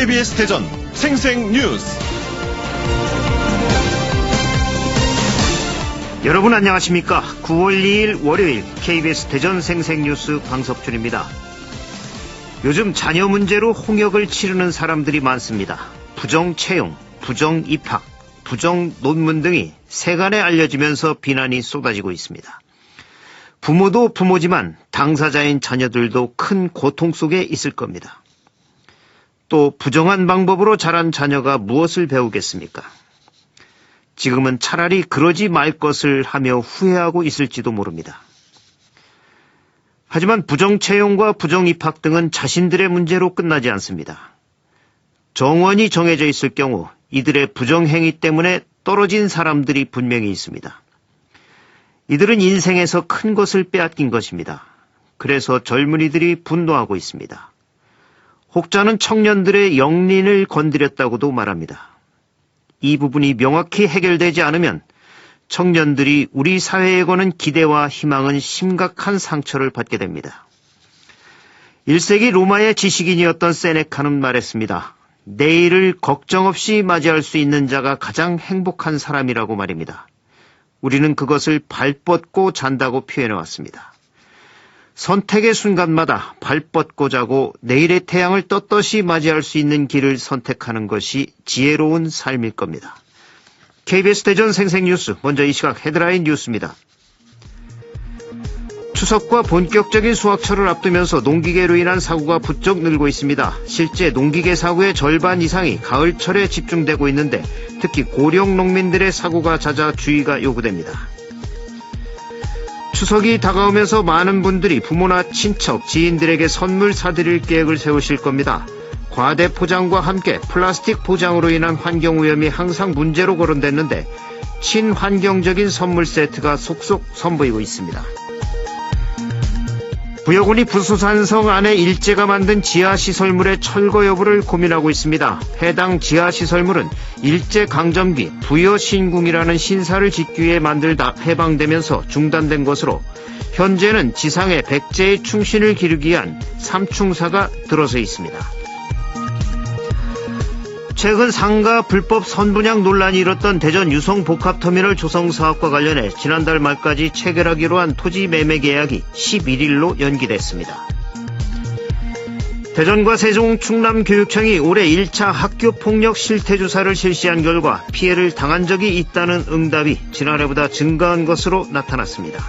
KBS 대전 생생뉴스. 여러분 안녕하십니까? 9월 2일 월요일 KBS 대전 생생뉴스 방석준입니다. 요즘 자녀 문제로 홍역을 치르는 사람들이 많습니다. 부정 채용, 부정 입학, 부정 논문 등이 세간에 알려지면서 비난이 쏟아지고 있습니다. 부모도 부모지만 당사자인 자녀들도 큰 고통 속에 있을 겁니다. 또 부정한 방법으로 자란 자녀가 무엇을 배우겠습니까? 지금은 차라리 그러지 말 것을 하며 후회하고 있을지도 모릅니다. 하지만 부정 채용과 부정 입학 등은 자신들의 문제로 끝나지 않습니다. 정원이 정해져 있을 경우 이들의 부정행위 때문에 떨어진 사람들이 분명히 있습니다. 이들은 인생에서 큰 것을 빼앗긴 것입니다. 그래서 젊은이들이 분노하고 있습니다. 혹자는 청년들의 영린을 건드렸다고도 말합니다. 이 부분이 명확히 해결되지 않으면 청년들이 우리 사회에 거는 기대와 희망은 심각한 상처를 받게 됩니다. 1세기 로마의 지식인이었던 세네카는 말했습니다. 내일을 걱정 없이 맞이할 수 있는 자가 가장 행복한 사람이라고 말입니다. 우리는 그것을 발 뻗고 잔다고 표현해왔습니다. 선택의 순간마다 발 뻗고 자고 내일의 태양을 떳떳이 맞이할 수 있는 길을 선택하는 것이 지혜로운 삶일 겁니다. KBS 대전 생생뉴스, 먼저 이 시각 헤드라인 뉴스입니다. 추석과 본격적인 수확철을 앞두면서 농기계로 인한 사고가 부쩍 늘고 있습니다. 실제 농기계 사고의 절반 이상이 가을철에 집중되고 있는데 특히 고령 농민들의 사고가 잦아 주의가 요구됩니다. 추석이 다가오면서 많은 분들이 부모나 친척, 지인들에게 선물 사드릴 계획을 세우실 겁니다. 과대 포장과 함께 플라스틱 포장으로 인한 환경오염이 항상 문제로 거론됐는데 친환경적인 선물 세트가 속속 선보이고 있습니다. 부여군이 부수산성 안에 일제가 만든 지하시설물의 철거 여부를 고민하고 있습니다. 해당 지하시설물은 일제강점기 부여신궁이라는 신사를 짓기 위해 만들다 해방되면서 중단된 것으로 현재는 지상의 백제의 충신을 기르기 위한 삼충사가 들어서 있습니다. 최근 상가 불법 선분양 논란이 일었던 대전 유성복합터미널 조성사업과 관련해 지난달 말까지 체결하기로 한 토지 매매 계약이 11일로 연기됐습니다. 대전과 세종 충남교육청이 올해 1차 학교폭력 실태조사를 실시한 결과 피해를 당한 적이 있다는 응답이 지난해보다 증가한 것으로 나타났습니다.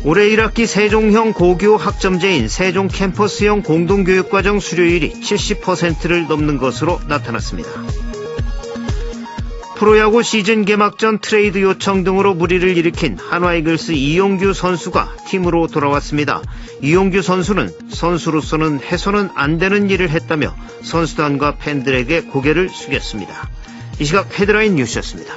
올해 1학기 세종형 고교 학점제인 세종 캠퍼스형 공동교육과정 수료율이 70%를 넘는 것으로 나타났습니다. 프로야구 시즌 개막 전 트레이드 요청 등으로 물의를 일으킨 한화이글스 이용규 선수가 팀으로 돌아왔습니다. 이용규 선수는 선수로서는 해서는 안 되는 일을 했다며 선수단과 팬들에게 고개를 숙였습니다. 이 시각 헤드라인 뉴스였습니다.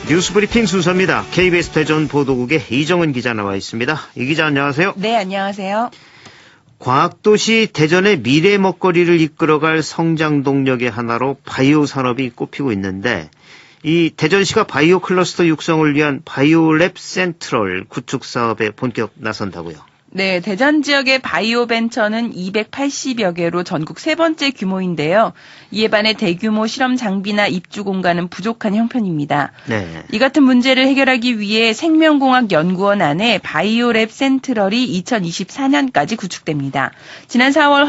뉴스브리핑 순서입니다. KBS 대전 보도국의 이정은 기자 나와 있습니다. 이 기자 안녕하세요. 네, 안녕하세요. 과학도시 대전의 미래 먹거리를 이끌어갈 성장 동력의 하나로 바이오 산업이 꼽히고 있는데 이 대전시가 바이오 클러스터 육성을 위한 바이오랩 센트럴 구축 사업에 본격 나선다고요. 네, 대전 지역의 바이오 벤처는 280여 개로 전국 세 번째 규모인데요. 이에 반해 대규모 실험 장비나 입주 공간은 부족한 형편입니다. 네. 이 같은 문제를 해결하기 위해 생명공학연구원 안에 바이오랩 센트럴이 2024년까지 구축됩니다. 지난 4월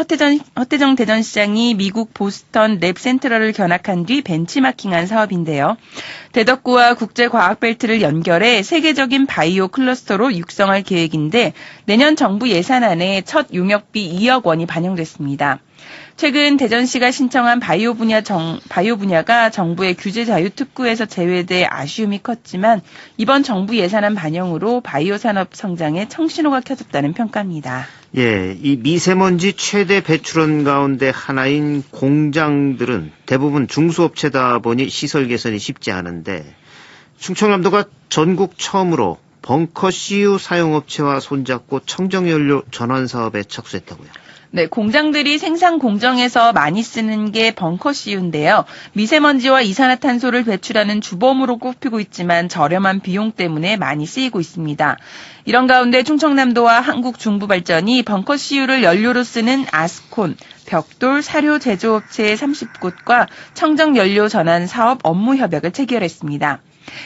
허태정 대전시장이 미국 보스턴 랩 센트럴을 견학한 뒤 벤치마킹한 사업인데요. 대덕구와 국제과학벨트를 연결해 세계적인 바이오 클러스터로 육성할 계획인데 내년 정부 예산안에 첫 용역비 2억 원이 반영됐습니다. 최근 대전시가 신청한 바이오 분야가 정부의 규제 자유 특구에서 제외돼 아쉬움이 컸지만 이번 정부 예산안 반영으로 바이오 산업 성장에 청신호가 켜졌다는 평가입니다. 예, 이 미세먼지 최대 배출원 가운데 하나인 공장들은 대부분 중소업체다 보니 시설 개선이 쉽지 않은데 충청남도가 전국 처음으로 벙커 CU 사용업체와 손잡고 청정연료 전환 사업에 착수했다고요. 네, 공장들이 생산 공정에서 많이 쓰는 게 벙커 CU인데요. 미세먼지와 이산화탄소를 배출하는 주범으로 꼽히고 있지만 저렴한 비용 때문에 많이 쓰이고 있습니다. 이런 가운데 충청남도와 한국중부발전이 벙커 CU를 연료로 쓰는 아스콘, 벽돌, 사료 제조업체 30곳과 청정연료 전환 사업 업무 협약을 체결했습니다.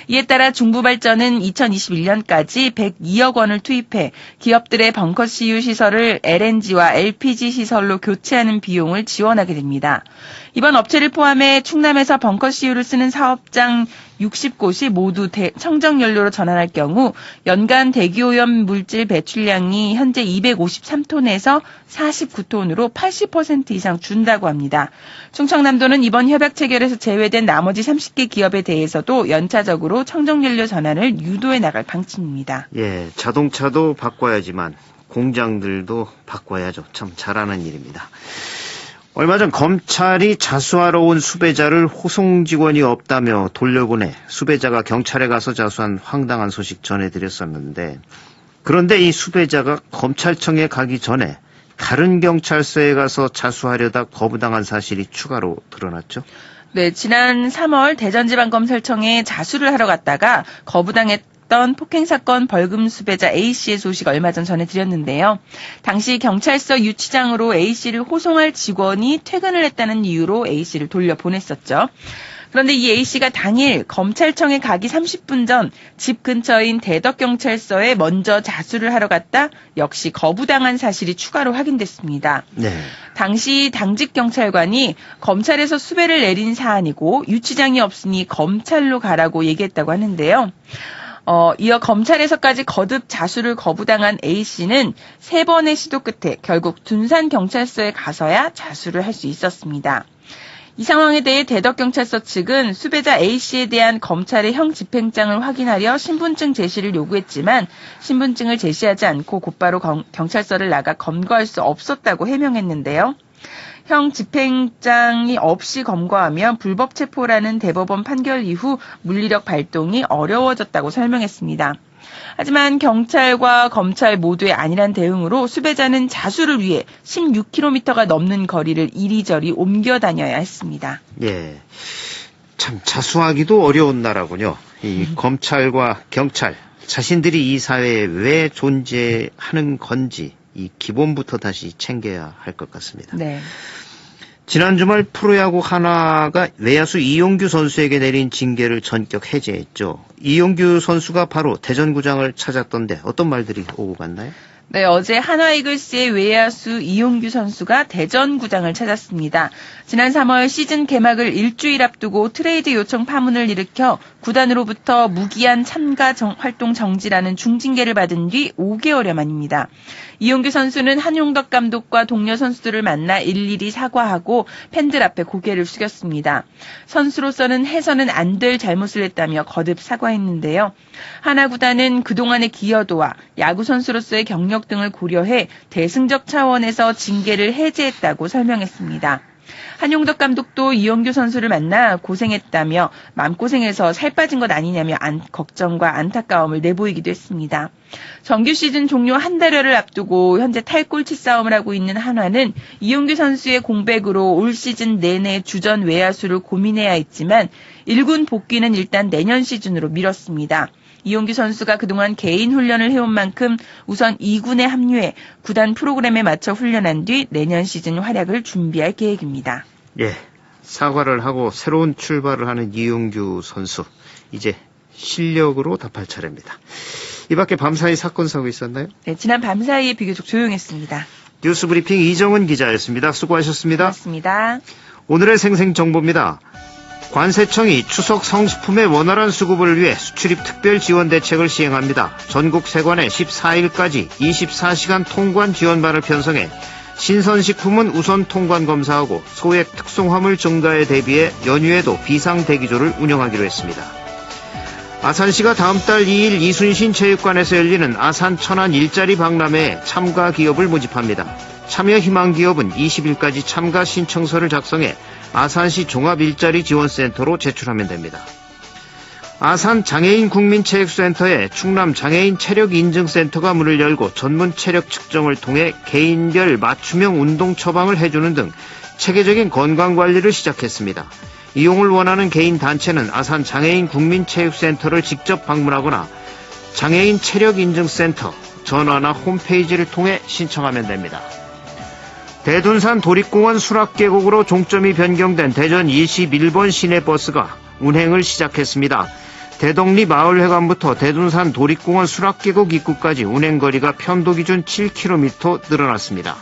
이에 따라 중부발전은 2021년까지 102억 원을 투입해 기업들의 벙커 CU 시설을 LNG와 LPG 시설로 교체하는 비용을 지원하게 됩니다. 이번 업체를 포함해 충남에서 벙커 CU를 쓰는 사업장 60곳이 모두 청정연료로 전환할 경우 연간 대기오염 물질 배출량이 현재 253톤에서 49톤으로 80% 이상 준다고 합니다. 충청남도는 이번 협약 체결에서 제외된 나머지 30개 기업에 대해서도 연차적으로 청정연료 전환을 유도해 나갈 방침입니다. 예, 자동차도 바꿔야지만 공장들도 바꿔야죠. 참 잘하는 일입니다. 얼마 전 검찰이 자수하러 온 수배자를 호송 직원이 없다며 돌려보내 수배자가 경찰에 가서 자수한 황당한 소식 전해드렸었는데, 그런데 이 수배자가 검찰청에 가기 전에 다른 경찰서에 가서 자수하려다 거부당한 사실이 추가로 드러났죠. 네, 지난 3월 대전지방검찰청에 자수를 하러 갔다가 거부당했던 폭행사건 벌금 수배자 A씨의 소식 얼마 전 전해드렸는데요. 당시 경찰서 유치장으로 A씨를 호송할 직원이 퇴근을 했다는 이유로 A씨를 돌려보냈었죠. 그런데 이 A씨가 당일 검찰청에 가기 30분 전 집 근처인 대덕경찰서에 먼저 자수를 하러 갔다 역시 거부당한 사실이 추가로 확인됐습니다. 네. 당시 당직 경찰관이 검찰에서 수배를 내린 사안이고 유치장이 없으니 검찰로 가라고 얘기했다고 하는데요. 이어 검찰에서까지 거듭 자수를 거부당한 A씨는 3번의 시도 끝에 결국 둔산경찰서에 가서야 자수를 할 수 있었습니다. 이 상황에 대해 대덕경찰서 측은 수배자 A씨에 대한 검찰의 형 집행장을 확인하려 신분증 제시를 요구했지만 신분증을 제시하지 않고 곧바로 경찰서를 나가 검거할 수 없었다고 해명했는데요. 형 집행장이 없이 검거하면 불법 체포라는 대법원 판결 이후 물리력 발동이 어려워졌다고 설명했습니다. 하지만 경찰과 검찰 모두의 안일한 대응으로 수배자는 자수를 위해 16km가 넘는 거리를 이리저리 옮겨 다녀야 했습니다. 예. 참 자수하기도 어려운 나라군요. 이 검찰과 경찰, 자신들이 이 사회에 왜 존재하는 건지 이 기본부터 다시 챙겨야 할 것 같습니다. 네. 지난 주말 프로야구 하나가 외야수 이용규 선수에게 내린 징계를 전격 해제했죠. 이용규 선수가 바로 대전구장을 찾았던데 어떤 말들이 오고 갔나요? 네, 어제 한화이글스의 외야수 이용규 선수가 대전구장을 찾았습니다. 지난 3월 시즌 개막을 일주일 앞두고 트레이드 요청 파문을 일으켜 구단으로부터 무기한 참가 활동 정지라는 중징계를 받은 뒤 5개월여 만입니다. 이용규 선수는 한용덕 감독과 동료 선수들을 만나 일일이 사과하고 팬들 앞에 고개를 숙였습니다. 선수로서는 해서는 안 될 잘못을 했다며 거듭 사과했는데요. 하나 구단은 그동안의 기여도와 야구 선수로서의 경력 등을 고려해 대승적 차원에서 징계를 해제했다고 설명했습니다. 한용덕 감독도 이용규 선수를 만나 고생했다며 마음고생해서 살 빠진 것 아니냐며 걱정과 안타까움을 내보이기도 했습니다. 정규 시즌 종료 한 달여를 앞두고 현재 탈꼴찌 싸움을 하고 있는 한화는 이용규 선수의 공백으로 올 시즌 내내 주전 외야수를 고민해야 했지만 1군 복귀는 일단 내년 시즌으로 미뤘습니다. 이용규 선수가 그동안 개인 훈련을 해온 만큼 우선 2군에 합류해 구단 프로그램에 맞춰 훈련한 뒤 내년 시즌 활약을 준비할 계획입니다. 예, 사과를 하고 새로운 출발을 하는 이용규 선수. 이제 실력으로 답할 차례입니다. 이 밖에 밤사이 사건 사고 있었나요? 네, 지난 밤사이에 비교적 조용했습니다. 뉴스브리핑 이정은 기자였습니다. 수고하셨습니다. 고맙습니다. 오늘의 생생정보입니다. 관세청이 추석 성수품의 원활한 수급을 위해 수출입 특별 지원 대책을 시행합니다. 전국 세관에 14일까지 24시간 통관 지원반을 편성해 신선식품은 우선 통관 검사하고 소액 특송화물 증가에 대비해 연휴에도 비상대기조를 운영하기로 했습니다. 아산시가 다음 달 2일 이순신 체육관에서 열리는 아산 천안 일자리 박람회에 참가 기업을 모집합니다. 참여 희망 기업은 20일까지 참가 신청서를 작성해 아산시 종합일자리 지원센터로 제출하면 됩니다. 아산 장애인 국민체육센터에 충남 장애인 체력인증센터가 문을 열고 전문 체력 측정을 통해 개인별 맞춤형 운동 처방을 해주는 등 체계적인 건강관리를 시작했습니다. 이용을 원하는 개인 단체는 아산 장애인 국민체육센터를 직접 방문하거나 장애인 체력인증센터 전화나 홈페이지를 통해 신청하면 됩니다. 대둔산 도립공원 수락계곡으로 종점이 변경된 대전 21번 시내버스가 운행을 시작했습니다. 대덕리 마을회관부터 대둔산 도립공원 수락계곡 입구까지 운행거리가 편도 기준 7km 늘어났습니다.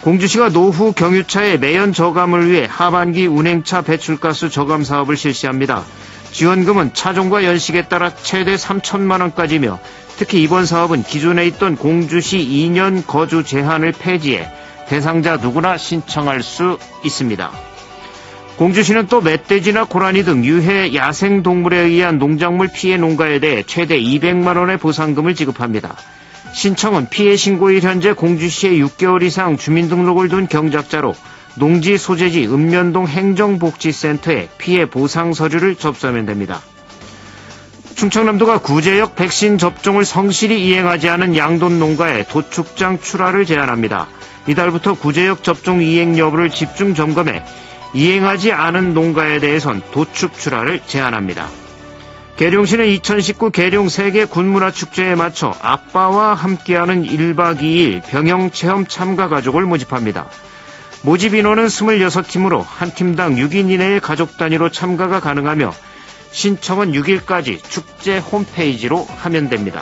공주시가 노후 경유차의 매연 저감을 위해 하반기 운행차 배출가스 저감 사업을 실시합니다. 지원금은 차종과 연식에 따라 최대 3천만 원까지며 특히 이번 사업은 기존에 있던 공주시 2년 거주 제한을 폐지해 대상자 누구나 신청할 수 있습니다. 공주시는 또 멧돼지나 고라니 등 유해 야생동물에 의한 농작물 피해 농가에 대해 최대 200만 원의 보상금을 지급합니다. 신청은 피해 신고일 현재 공주시에 6개월 이상 주민등록을 둔 경작자로 농지 소재지 읍면동 행정복지센터에 피해 보상 서류를 접수하면 됩니다. 충청남도가 구제역 백신 접종을 성실히 이행하지 않은 양돈 농가에 도축장 출하를 제한합니다. 이달부터 구제역 접종 이행 여부를 집중 점검해 이행하지 않은 농가에 대해선 도축 출하를 제한합니다. 계룡시는 2019 계룡 세계 군문화축제에 맞춰 아빠와 함께하는 1박 2일 병영체험 참가 가족을 모집합니다. 모집 인원은 26팀으로 한 팀당 6인 이내의 가족 단위로 참가가 가능하며 신청은 6일까지 축제 홈페이지로 하면 됩니다.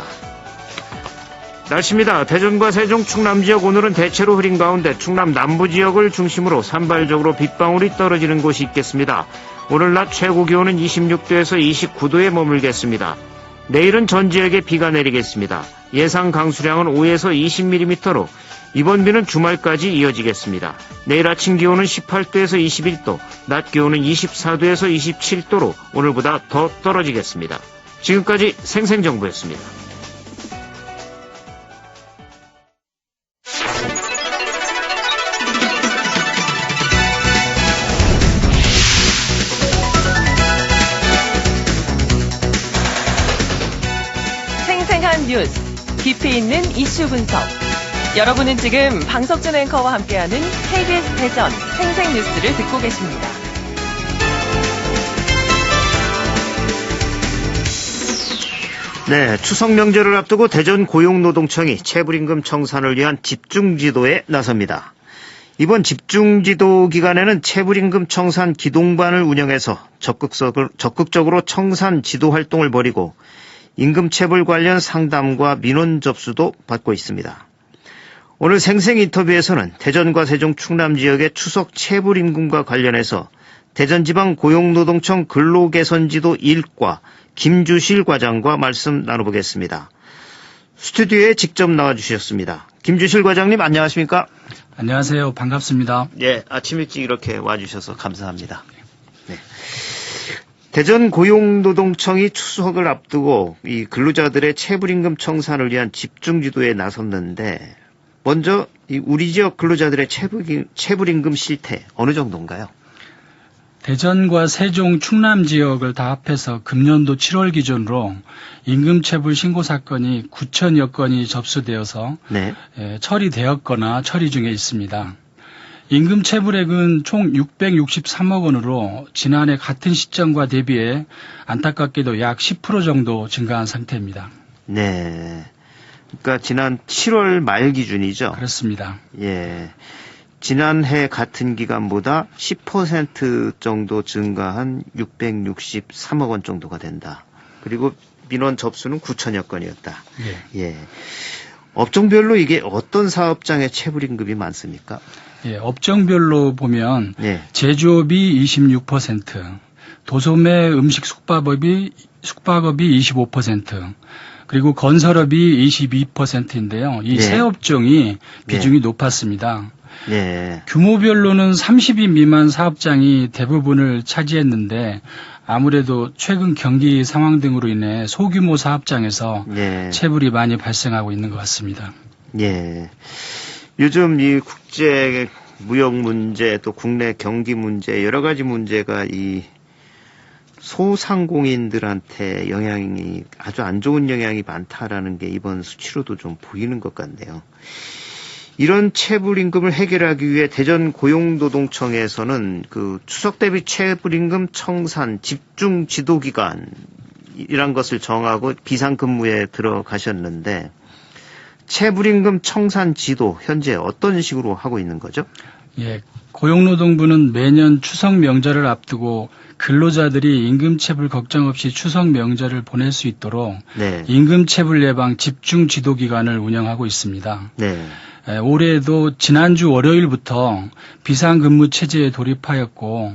날씨입니다. 대전과 세종, 충남 지역 오늘은 대체로 흐린 가운데 충남 남부 지역을 중심으로 산발적으로 빗방울이 떨어지는 곳이 있겠습니다. 오늘 낮 최고 기온은 26도에서 29도에 머물겠습니다. 내일은 전 지역에 비가 내리겠습니다. 예상 강수량은 5에서 20mm로 이번 비는 주말까지 이어지겠습니다. 내일 아침 기온은 18도에서 21도, 낮 기온은 24도에서 27도로 오늘보다 더 떨어지겠습니다. 지금까지 생생정보였습니다. 생생한 뉴스, 깊이 있는 이슈 분석. 여러분은 지금 방석준 앵커와 함께하는 KBS 대전 생생뉴스를 듣고 계십니다. 네, 추석 명절을 앞두고 대전 고용노동청이 체불임금 청산을 위한 집중지도에 나섭니다. 이번 집중지도 기간에는 체불임금 청산 기동반을 운영해서 적극적으로 청산 지도 활동을 벌이고 임금체불 관련 상담과 민원 접수도 받고 있습니다. 오늘 생생 인터뷰에서는 대전과 세종 충남 지역의 추석 체불임금과 관련해서 대전지방 고용노동청 근로개선지도 1과 김주실 과장과 말씀 나눠보겠습니다. 스튜디오에 직접 나와주셨습니다. 김주실 과장님 안녕하십니까? 안녕하세요. 반갑습니다. 예, 아침 일찍 이렇게 와주셔서 감사합니다. 네. 대전 고용노동청이 추석을 앞두고 이 근로자들의 체불임금 청산을 위한 집중지도에 나섰는데 먼저 우리 지역 근로자들의 체불임금 실태 어느 정도인가요? 대전과 세종, 충남 지역을 다 합해서 금년도 7월 기준으로 임금체불 신고 사건이 9,000여 건이 접수되어서 네. 처리되었거나 처리 중에 있습니다. 임금체불액은 총 663억 원으로 지난해 같은 시점과 대비해 안타깝게도 약 10% 정도 증가한 상태입니다. 네. 그러니까 지난 7월 말 기준이죠? 그렇습니다. 예. 지난해 같은 기간보다 10% 정도 증가한 663억 원 정도가 된다. 그리고 민원 접수는 9천여 건이었다. 예. 업종별로 이게 어떤 사업장의 체불임금이 많습니까? 예, 업종별로 보면 예. 제조업이 26%, 도소매 음식 숙박업이 25%, 그리고 건설업이 22%인데요. 이 세 업종이 비중이 높았습니다. 예. 규모별로는 30인 미만 사업장이 대부분을 차지했는데 아무래도 최근 경기 상황 등으로 인해 소규모 사업장에서 체불이 많이 발생하고 있는 것 같습니다. 예. 요즘 이 국제 무역 문제 또 국내 경기 문제 여러 가지 문제가 이 소상공인들한테 영향이 아주 안 좋은 영향이 많다라는 게 이번 수치로도 좀 보이는 것 같네요. 이런 체불임금을 해결하기 위해 대전 고용노동청에서는 그 추석 대비 체불임금 청산 집중 지도 기간이란 것을 정하고 비상근무에 들어가셨는데 체불임금 청산 지도 현재 어떤 식으로 하고 있는 거죠? 예, 고용노동부는 매년 추석 명절을 앞두고 근로자들이 임금체불 걱정 없이 추석 명절을 보낼 수 있도록 네. 임금체불 예방 집중 지도 기간을 운영하고 있습니다. 네. 올해에도 지난주 월요일부터 비상근무 체제에 돌입하였고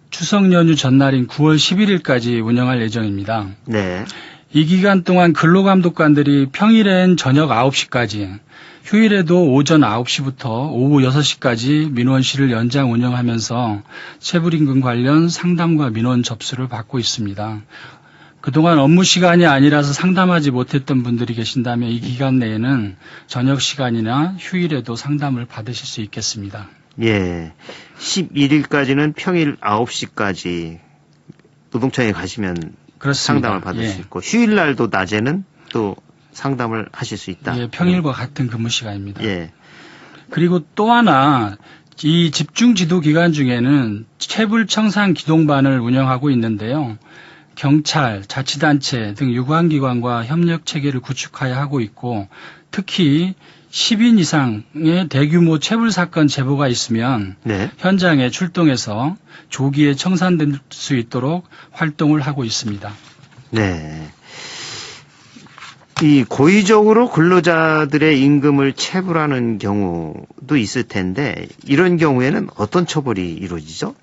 추석 연휴 전날인 9월 11일까지 운영할 예정입니다. 네. 이 기간 동안 근로감독관들이 평일엔 저녁 9시까지, 휴일에도 오전 9시부터 오후 6시까지 민원실을 연장 운영하면서 체불임금 관련 상담과 민원 접수를 받고 있습니다. 그동안 업무 시간이 아니라서 상담하지 못했던 분들이 계신다면 이 기간 내에는 저녁 시간이나 휴일에도 상담을 받으실 수 있겠습니다. 예. 11일까지는 평일 9시까지 노동청에 가시면 그렇습니다. 상담을 받을 예. 수 있고 휴일 날도 낮에는 또 상담을 하실 수 있다. 예, 평일과 같은 근무 시간입니다. 예. 그리고 또 하나 이 집중 지도 기간 중에는 체불 청산 기동반을 운영하고 있는데요. 경찰, 자치단체 등 유관기관과 협력 체계를 구축하여 하고 있고 특히 10인 이상의 대규모 체불 사건 제보가 있으면 네. 현장에 출동해서 조기에 청산될 수 있도록 활동을 하고 있습니다. 네. 이 고의적으로 근로자들의 임금을 체불하는 경우도 있을 텐데 이런 경우에는 어떤 처벌이 이루어지죠?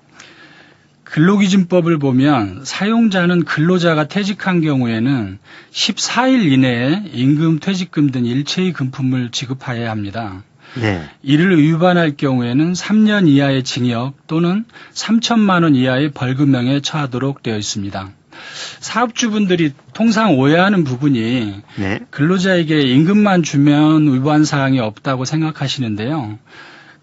근로기준법을 보면 사용자는 근로자가 퇴직한 경우에는 14일 이내에 임금, 퇴직금 등 일체의 금품을 지급하여야 합니다. 네. 이를 위반할 경우에는 3년 이하의 징역 또는 3천만 원 이하의 벌금형에 처하도록 되어 있습니다. 사업주분들이 통상 오해하는 부분이 네. 근로자에게 임금만 주면 위반 사항이 없다고 생각하시는데요.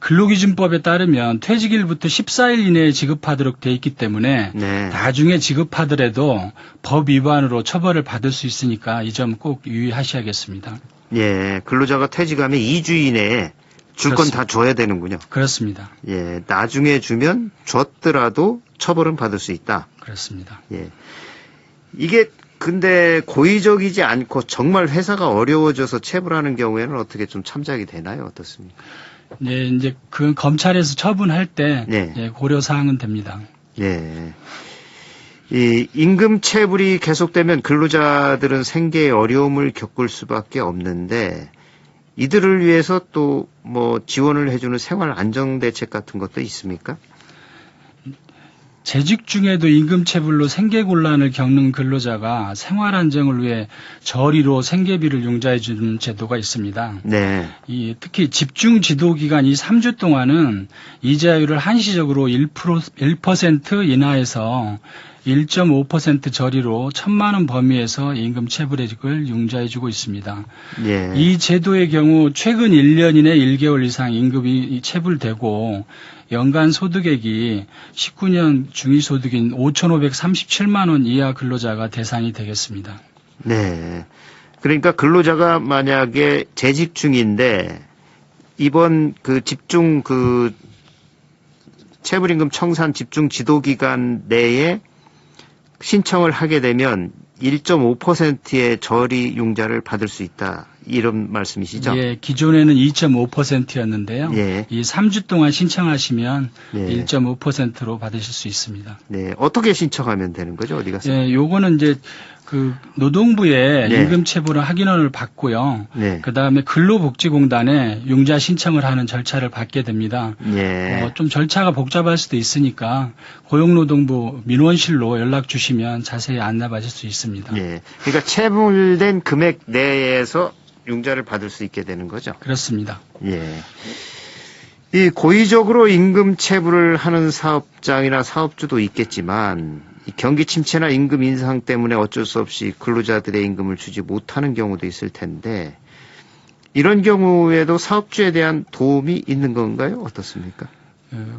근로기준법에 따르면 퇴직일부터 14일 이내에 지급하도록 돼 있기 때문에 네. 나중에 지급하더라도 법 위반으로 처벌을 받을 수 있으니까 이 점 꼭 유의하셔야겠습니다. 예. 근로자가 퇴직하면 2주 이내에 줄 건 다 줘야 되는군요. 그렇습니다. 예. 나중에 주면 줬더라도 처벌은 받을 수 있다. 그렇습니다. 예. 이게 근데 고의적이지 않고 정말 회사가 어려워져서 체불하는 경우에는 어떻게 좀 참작이 되나요? 어떻습니까? 네, 이제 그 검찰에서 처분할 때 네. 예, 고려 사항은 됩니다. 예. 이 임금 체불이 계속되면 근로자들은 생계에 어려움을 겪을 수밖에 없는데 이들을 위해서 또 뭐 지원을 해주는 생활 안정 대책 같은 것도 있습니까? 재직 중에도 임금체불로 생계곤란을 겪는 근로자가 생활 안정을 위해 저리로 생계비를 융자해 주는 제도가 있습니다. 네. 특히 집중 지도 기간 이 3주 동안은 이자율을 한시적으로 1% 인하해서 1.5% 저리로 1,000만 원 범위에서 임금 체불액을 융자해 주고 있습니다. 예. 이 제도의 경우 최근 1년 이내 1개월 이상 임금이 체불되고 연간 소득액이 19년 중위소득인 5,537만 원 이하 근로자가 대상이 되겠습니다. 네. 그러니까 근로자가 만약에 재직 중인데 이번 그 집중 그 체불임금 청산 집중 지도 기간 내에 신청을 하게 되면 1.5%의 저리 융자를 받을 수 있다. 이런 말씀이시죠? 예, 기존에는 2.5%였는데요. 예. 이 3주 동안 신청하시면 예. 1.5%로 받으실 수 있습니다. 네. 어떻게 신청하면 되는 거죠? 어디 가서? 예, 요거는 이제 그 노동부에 네. 임금체불 확인원을 받고요. 네. 그다음에 근로복지공단에 융자 신청을 하는 절차를 받게 됩니다. 예. 좀 절차가 복잡할 수도 있으니까 고용노동부 민원실로 연락 주시면 자세히 안내받을 수 있습니다. 예. 그러니까 체불된 금액 내에서 융자를 받을 수 있게 되는 거죠? 그렇습니다. 예. 이 고의적으로 임금 체불을 하는 사업장이나 사업주도 있겠지만 이 경기 침체나 임금 인상 때문에 어쩔 수 없이 근로자들의 임금을 주지 못하는 경우도 있을 텐데 이런 경우에도 사업주에 대한 도움이 있는 건가요? 어떻습니까?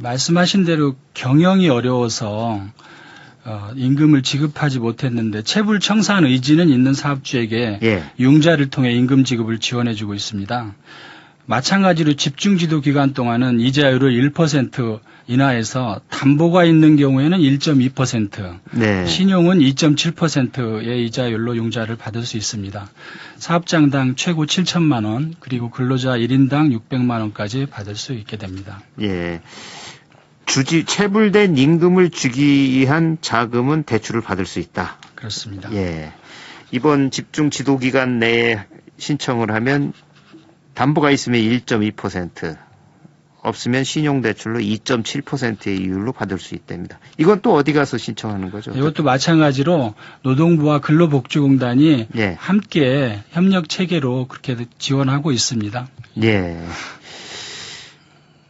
말씀하신 대로 경영이 어려워서 임금을 지급하지 못했는데 체불 청산 의지는 있는 사업주에게 예. 융자를 통해 임금 지급을 지원해주고 있습니다. 마찬가지로 집중지도 기간 동안은 이자율을 1% 인하해서 담보가 있는 경우에는 1.2%, 네. 신용은 2.7%의 이자율로 융자를 받을 수 있습니다. 사업장당 최고 7천만 원, 그리고 근로자 1인당 600만 원까지 받을 수 있게 됩니다. 예. 체불된 임금을 주기 위한 자금은 대출을 받을 수 있다. 그렇습니다. 예. 이번 집중 지도 기간 내에 신청을 하면 담보가 있으면 1.2%, 없으면 신용대출로 2.7%의 이율로 받을 수 있답니다. 이건 또 어디 가서 신청하는 거죠? 이것도 마찬가지로 노동부와 근로복지공단이 예. 함께 협력 체계로 그렇게 지원하고 있습니다. 예.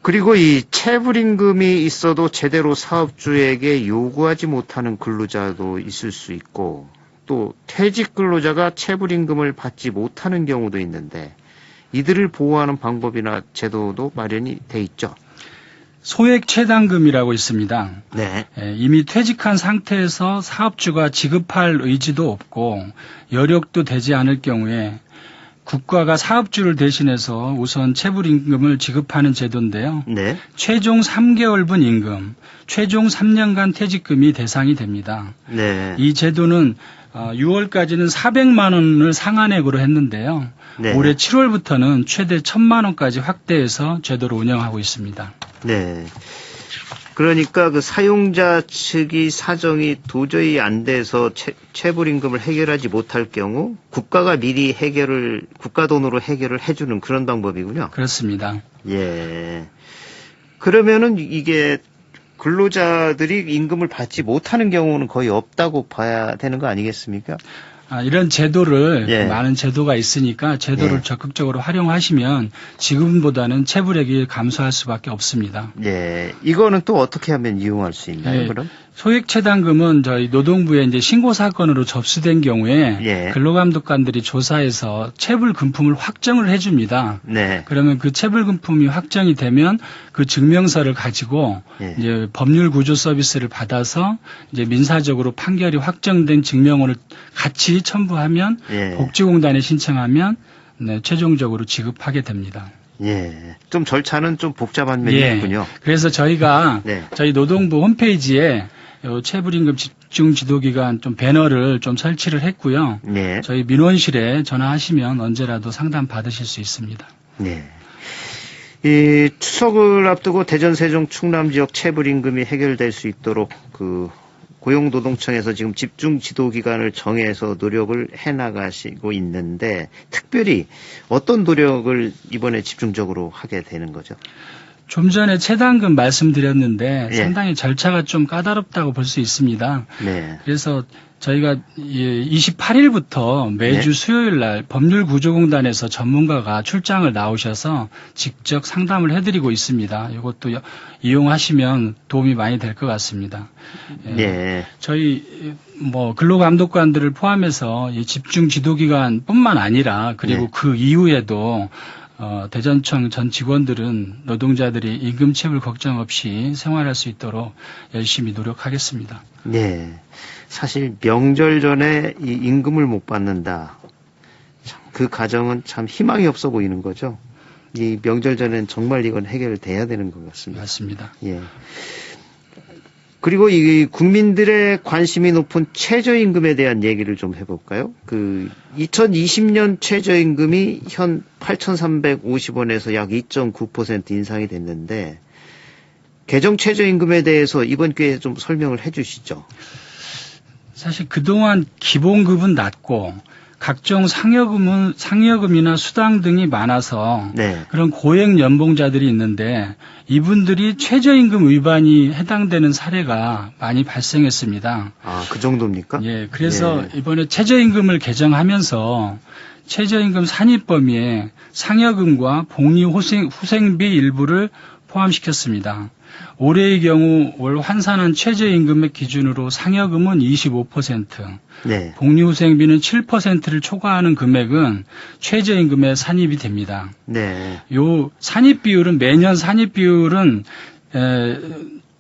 그리고 이 체불임금이 있어도 제대로 사업주에게 요구하지 못하는 근로자도 있을 수 있고, 또 퇴직 근로자가 체불임금을 받지 못하는 경우도 있는데, 이들을 보호하는 방법이나 제도도 마련이 돼 있죠. 소액 최단금이라고 있습니다. 네. 이미 퇴직한 상태에서 사업주가 지급할 의지도 없고 여력도 되지 않을 경우에 국가가 사업주를 대신해서 우선 체불임금을 지급하는 제도인데요. 네. 최종 3개월분 임금, 최종 3년간 퇴직금이 대상이 됩니다. 네. 이 제도는 6월까지는 400만 원을 상한액으로 했는데요. 네. 올해 7월부터는 최대 1,000만 원까지 확대해서 제도를 운영하고 있습니다. 네. 그러니까 그 사용자 측이 사정이 도저히 안 돼서 체불임금을 해결하지 못할 경우 국가가 미리 국가 돈으로 해결을 해주는 그런 방법이군요. 그렇습니다. 예. 그러면은 이게 근로자들이 임금을 받지 못하는 경우는 거의 없다고 봐야 되는 거 아니겠습니까? 이런 제도를 예. 많은 제도가 있으니까 제도를 예. 적극적으로 활용하시면 지금보다는 체불액이 감소할 수밖에 없습니다. 예. 이거는 또 어떻게 하면 이용할 수 있나요, 예. 그럼? 소액체당금은 저희 노동부에 이제 신고 사건으로 접수된 경우에 예. 근로감독관들이 조사해서 체불 금품을 확정을 해줍니다. 네. 그러면 그 체불 금품이 확정이 되면 그 증명서를 가지고 예. 이제 법률 구조 서비스를 받아서 이제 민사적으로 판결이 확정된 증명원을 같이 첨부하면 예. 복지공단에 신청하면 네, 최종적으로 지급하게 됩니다. 예. 좀 절차는 좀 복잡한 면이 예. 있군요. 그래서 저희가 네. 저희 노동부 홈페이지에 요 체불임금 집중 지도기간 좀 배너를 좀 설치를 했고요. 네. 저희 민원실에 전화하시면 언제라도 상담 받으실 수 있습니다. 네. 이 추석을 앞두고 대전, 세종, 충남 지역 체불임금이 해결될 수 있도록 그 고용노동청에서 지금 집중 지도 기간을 정해서 노력을 해나가시고 있는데 특별히 어떤 노력을 이번에 집중적으로 하게 되는 거죠? 좀 전에 체당금 말씀드렸는데 예. 상당히 절차가 좀 까다롭다고 볼 수 있습니다. 네. 그래서 저희가 28일부터 매주 네. 수요일 날 법률구조공단에서 전문가가 출장을 나오셔서 직접 상담을 해드리고 있습니다. 이것도 이용하시면 도움이 많이 될 것 같습니다. 예. 네. 저희 근로감독관들을 포함해서 이 집중 지도기간뿐만 아니라 그리고 네. 그 이후에도 대전청 전 직원들은 노동자들이 임금 체불 걱정 없이 생활할 수 있도록 열심히 노력하겠습니다. 네. 사실 명절 전에 이 임금을 못 받는다. 참, 그 가정은 참 희망이 없어 보이는 거죠. 이 명절 전엔 정말 이건 해결돼야 되는 것 같습니다. 맞습니다. 예. 그리고 이 국민들의 관심이 높은 최저임금에 대한 얘기를 좀 해볼까요? 2020년 최저임금이 현 8,350원에서 약 2.9% 인상이 됐는데 개정 최저임금에 대해서 이번 기회에 좀 설명을 해주시죠. 사실 그동안 기본급은 낮고 각종 상여금이나 수당 등이 많아서 네. 그런 고액 연봉자들이 있는데 이분들이 최저임금 위반이 해당되는 사례가 많이 발생했습니다. 아, 그 정도입니까? 예, 그래서 예. 이번에 최저임금을 개정하면서 최저임금 산입 범위에 상여금과 복리후생비 일부를 포함시켰습니다. 올해의 경우 월 환산한 최저임금의 기준으로 상여금은 25%, 네. 복리후생비는 7%를 초과하는 금액은 최저임금에 산입이 됩니다. 네. 요 산입 비율은 매년 산입 비율은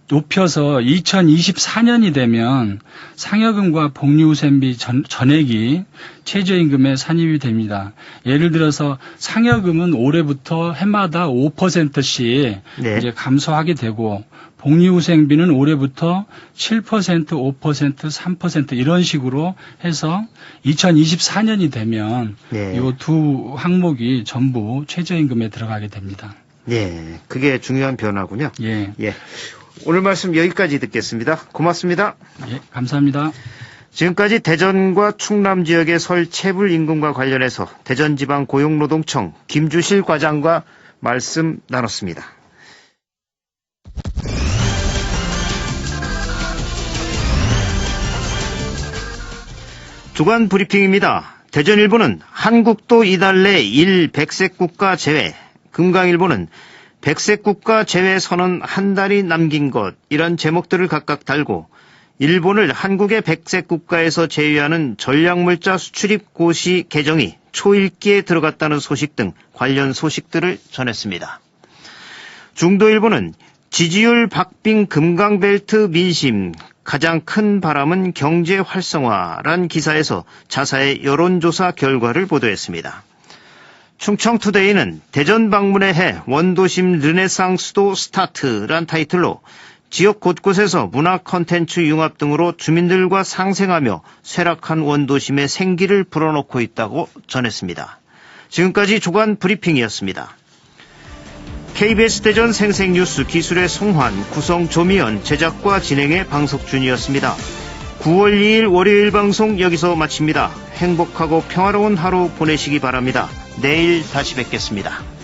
높여서 2024년이 되면 상여금과 복리후생비 전액이 최저임금에 산입이 됩니다. 예를 들어서 상여금은 올해부터 해마다 5%씩 네. 이제 감소하게 되고 복리후생비는 올해부터 7%, 5%, 3% 이런 식으로 해서 2024년이 되면 네. 이 두 항목이 전부 최저임금에 들어가게 됩니다. 네, 그게 중요한 변화군요. 예, 예. 오늘 말씀 여기까지 듣겠습니다. 고맙습니다. 예, 감사합니다. 지금까지 대전과 충남 지역의 설 체불 임금과 관련해서 대전지방고용노동청 김주실 과장과 말씀 나눴습니다. 주간 브리핑입니다. 대전일보는 한국도 이달 내 100색 국가 제외, 금강일보는 100색 국가 제외 선언 한 달이 남긴 것, 이런 제목들을 각각 달고 일본을 한국의 100색 국가에서 제외하는 전략물자 수출입 고시 개정이 초읽기에 들어갔다는 소식 등 관련 소식들을 전했습니다. 중도일보는 지지율 박빙 금강벨트 민심, 가장 큰 바람은 경제 활성화란 기사에서 자사의 여론조사 결과를 보도했습니다. 충청투데이는 대전 방문의 해 원도심 르네상스도 스타트란 타이틀로 지역 곳곳에서 문화 콘텐츠 융합 등으로 주민들과 상생하며 쇠락한 원도심의 생기를 불어넣고 있다고 전했습니다. 지금까지 주간 브리핑이었습니다. KBS 대전 생생뉴스 기술의 송환, 구성 조미연, 제작과 진행의 방석준이었습니다. 9월 2일 월요일 방송 여기서 마칩니다. 행복하고 평화로운 하루 보내시기 바랍니다. 내일 다시 뵙겠습니다.